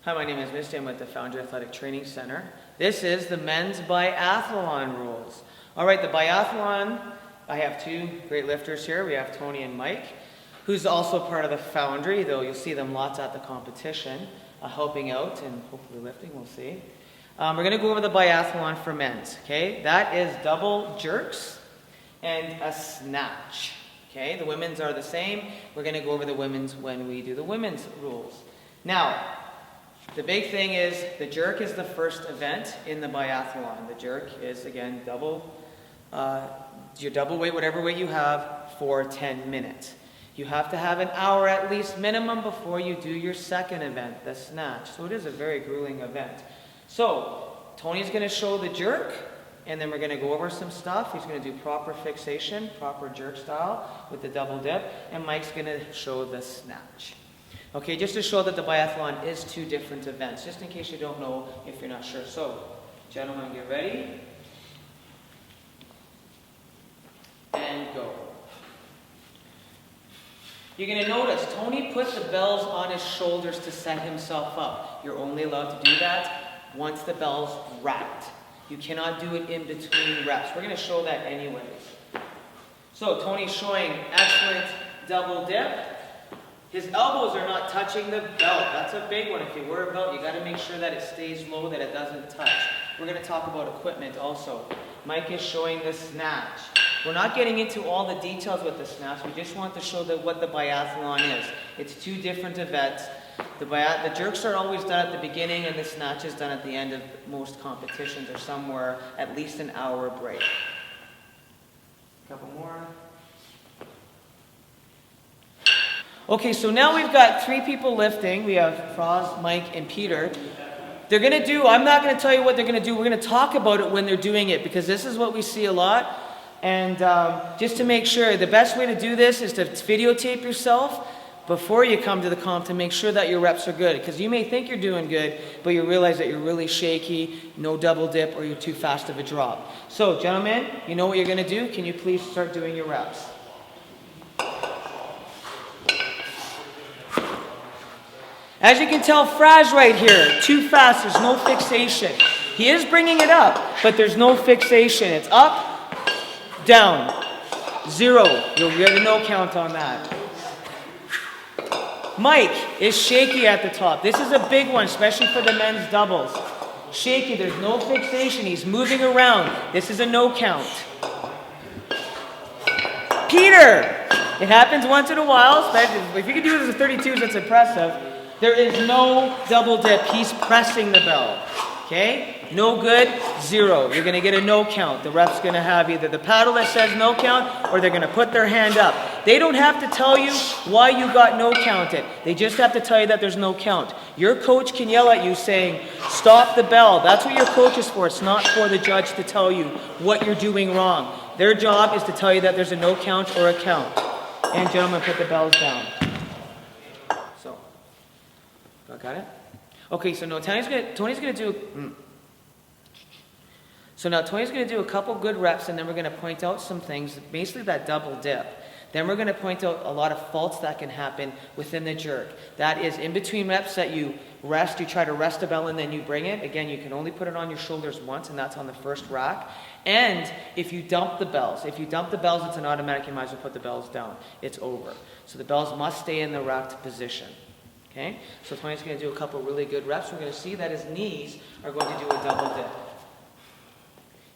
Hi, my name is Misty. I'm with the Foundry Athletic Training Center. This is the men's biathlon rules. All right, the biathlon, I have two great lifters here. We have Tony and Mike, who's also part of the Foundry, though you'll see them lots at the competition, helping out and hopefully lifting, we'll see. We're going to go over the biathlon for men's, okay? That is double jerks and a snatch, okay? The women's are the same. We're going to go over the women's when we do the women's rules. Now, the big thing is the jerk is the first event in the biathlon. The jerk is, again, your double weight, whatever weight you have, for 10 minutes. You have to have an hour at least minimum before you do your second event, the snatch. So it is a very grueling event. So Tony's going to show the jerk, and then we're going to go over some stuff. He's going to do proper fixation, proper jerk style with the double dip, and Mike's going to show the snatch. Okay, just to show that the biathlon is two different events, just in case you don't know if you're not sure. So, gentlemen, get ready. And go. You're going to notice Tony put the bells on his shoulders to set himself up. You're only allowed to do that once the bell's wrapped. You cannot do it in between reps. We're going to show that anyways. So, Tony's showing excellent double dip. His elbows are not touching the belt. That's a big one. If you wear a belt, you got to make sure that it stays low, that it doesn't touch. We're going to talk about equipment also. Mike is showing the snatch. We're not getting into all the details with the snatch. We just want to show what the biathlon is. It's two different events. The jerks are always done at the beginning, and the snatch is done at the end of most competitions, or somewhere at least an hour break. A couple more. Okay, so now we've got three people lifting. We have Froz, Mike, and Peter. They're going to do, I'm not going to tell you what they're going to do. We're going to talk about it when they're doing it, because this is what we see a lot. And just to make sure, the best way to do this is to videotape yourself before you come to the comp to make sure that your reps are good. Because you may think you're doing good, but you realize that you're really shaky, no double dip, or you're too fast of a drop. So, gentlemen, you know what you're going to do. Can you please start doing your reps? As you can tell, Fraz right here, too fast, there's no fixation. He is bringing it up, but there's no fixation. It's up, down, 0. You'll get a no count on that. Mike is shaky at the top. This is a big one, especially for the men's doubles. Shaky, there's no fixation. He's moving around. This is a no count. Peter, it happens once in a while. If you can do this at 32s, that's impressive. There is no double dip. He's pressing the bell. Okay? No good, 0. You're going to get a no count. The ref's going to have either the paddle that says no count, or they're going to put their hand up. They don't have to tell you why you got no counted. They just have to tell you that there's no count. Your coach can yell at you saying, stop the bell. That's what your coach is for. It's not for the judge to tell you what you're doing wrong. Their job is to tell you that there's a no count or a count. And gentlemen, put the bells down. Got it? Okay, so now Tony's gonna do. So now Tony's gonna do a couple good reps, and then we're gonna point out some things, basically that double dip. Then we're gonna point out a lot of faults that can happen within the jerk. That is in between reps that you rest, you try to rest the bell and then you bring it. Again, you can only put it on your shoulders once, and that's on the first rack. And if you dump the bells, it's an automatic, you might as well put the bells down. It's over. So the bells must stay in the racked position. Okay, so Tony's going to do a couple really good reps. We're going to see that his knees are going to do a double dip.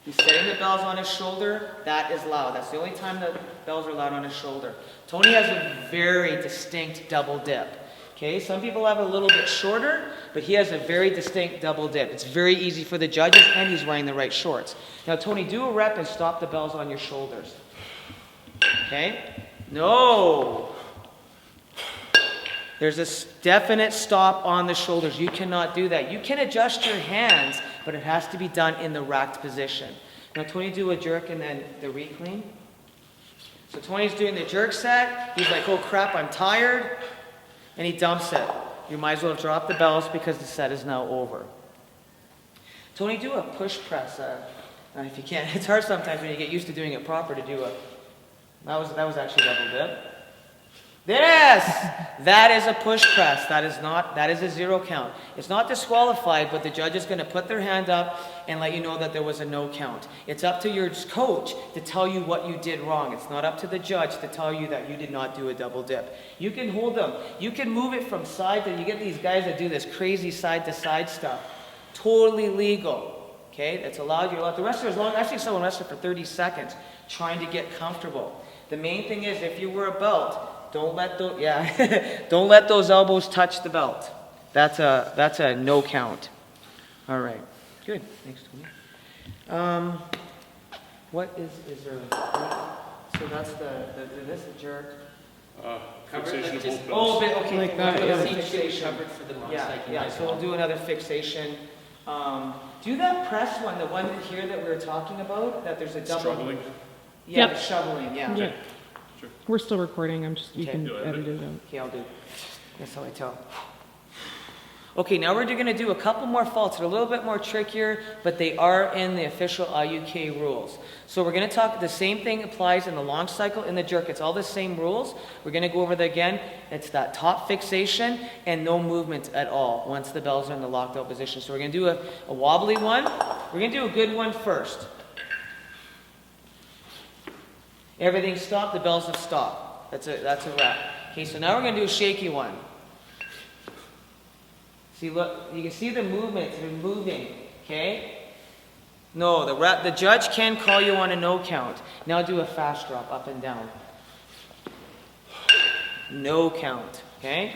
He's setting the bells on his shoulder. That is loud. That's the only time the bells are loud on his shoulder. Tony has a very distinct double dip. Okay, some people have a little bit shorter, but he has a very distinct double dip. It's very easy for the judges, and he's wearing the right shorts. Now, Tony, do a rep and stop the bells on your shoulders. Okay? No. There's a definite stop on the shoulders. You cannot do that. You can adjust your hands, but it has to be done in the racked position. Now, Tony, do a jerk and then the reclean. So Tony's doing the jerk set. He's like, oh crap, I'm tired. And he dumps it. You might as well drop the bells because the set is now over. Tony, do a push press. If you can't, it's hard sometimes when you get used to doing it proper to do a, that was actually double dip. There! Yes, that is a push press. That is a 0 count. It's not disqualified, but the judge is going to put their hand up and let you know that there was a no count. It's up to your coach to tell you what you did wrong. It's not up to the judge to tell you that you did not do a double dip. You can hold them. You can move it from side to, you get these guys that do this crazy side to side stuff. Totally legal. Okay, that's allowed. You're allowed to wrestle as long. Actually, someone wrestled for 30 seconds trying to get comfortable. The main thing is, if you wear a belt, don't let those don't let those elbows touch the belt. That's a no count. All right, good. Thanks, Tony. What is there? So that's this jerk. Fixation of both belts. Oh, okay. Like that, yeah. Fixation. Covered for the wrong side. Yeah. So we'll do another fixation. Do that press one, the one here that we were talking about. That there's a double. Struggling. Yeah, Yep. the shoveling. Yeah. Yeah. Sure. We're still recording. You Okay. can You'll edit edit it out. Okay, I'll do. That's how I tell. Okay, now we're going to do a couple more faults. They're a little bit more trickier, but they are in the official IUK rules. So we're going to talk, the same thing applies in the long cycle, in the jerk. It's all the same rules. We're going to go over that again. It's that top fixation and no movement at all once the bells are in the locked out position. So we're going to do a wobbly one. We're going to do a good one first. Everything's stopped, the bells have stopped. That's a wrap. Okay, so now we're going to do a shaky one. See, look, you can see the movement, they're moving, okay? No, the judge can call you on a no count. Now do a fast drop, up and down. No count, okay?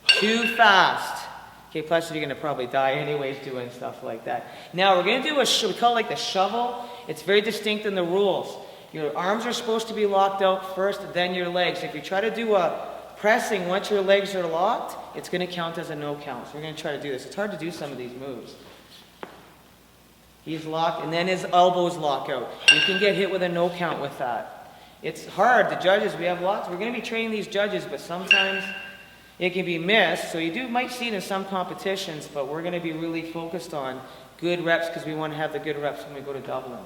Too fast. Okay, plus you're going to probably die anyways doing stuff like that. Now we're going to do we call it like the shovel. It's very distinct in the rules. Your arms are supposed to be locked out first, then your legs. If you try to do a pressing once your legs are locked, it's going to count as a no count. So we're going to try to do this. It's hard to do some of these moves. He's locked, and then his elbows lock out. You can get hit with a no count with that. It's hard. The judges, we have lots. We're going to be training these judges, but sometimes it can be missed. So you might see it in some competitions, but we're going to be really focused on good reps because we want to have the good reps when we go to Dublin.